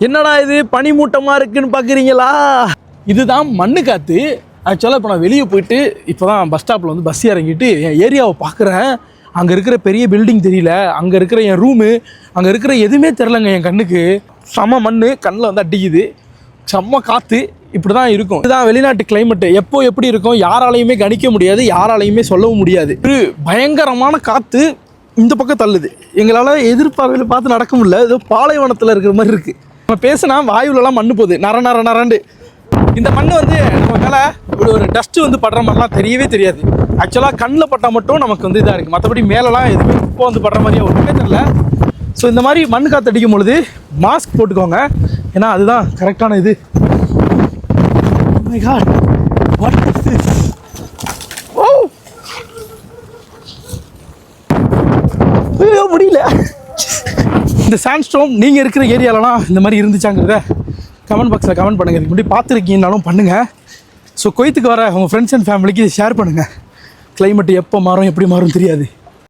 என்னடா இது பனி மூட்டமாக இருக்குன்னு பார்க்குறீங்களா? இதுதான் மண்ணு காற்று. ஆக்சுவலாக இப்போ நான் வெளியே போயிட்டு இப்போ தான் பஸ் ஸ்டாப்பில் வந்து பஸ் இறங்கிட்டு என் ஏரியாவை பார்க்குறேன். அங்கே இருக்கிற பெரிய பில்டிங் தெரியல, அங்கே இருக்கிற என் ரூமு, அங்கே இருக்கிற எதுவுமே தெரிலங்க என் கண்ணுக்கு. செம்ம மண் கண்ணில் வந்து அடிக்குது, செம்ம காற்று. இப்படி தான் இருக்கும். இதுதான் வெளிநாட்டு கிளைமேட்டு. எப்போ எப்படி இருக்கும் யாராலையுமே கணிக்க முடியாது, யாராலையுமே சொல்லவும் முடியாது. ஒரு பயங்கரமான காற்று இந்த பக்கம் தள்ளுது. எங்களால் எதிர்பார்வையில் பார்த்து நடக்க முடியல. ஏதோ பாலைவனத்தில் இருக்கிற மாதிரி இருக்குது. நம்ம பேசினா வாயுலலாம் மண் போகுது, நரண்டு. இந்த மண் வந்து நம்ம மேலே இப்படி ஒரு டஸ்ட்டு வந்து படுற மாதிரிலாம் தெரியவே தெரியாது. ஆக்சுவலாக கண்ணில் பட்டால் மட்டும் நமக்கு வந்து இதாக இருக்குது. மற்றபடி மேலெலாம் எதுவுமே இப்போ வந்து படுற மாதிரியே ஒன்றுமே தெரியல. ஸோ இந்த மாதிரி மண் காற்று அடிக்கும் பொழுது மாஸ்க் போட்டுக்கோங்க, ஏன்னா அதுதான் கரெக்டான இது. Oh my God, what is this? Oh! ஐயோ முடியல. இந்த சாண்ட்ஸ்டோன் நீங்கள் இருக்கிற ஏரியாலலாம் இந்த மாதிரி இருந்துச்சாங்கிறத கமெண்ட் பாக்ஸில் கமெண்ட் பண்ணுங்கள். இதுக்கு முன்னாடி பார்த்துருக்கீங்கன்னாலும் பண்ணுங்கள். ஸோ குவைத்துக்கு வர உங்கள் ஃப்ரெண்ட்ஸ் அண்ட் ஃபேமிலிக்கு ஷேர் பண்ணுங்கள். கிளைமேட் எப்போ மாறும் எப்படி மாறும் தெரியாது.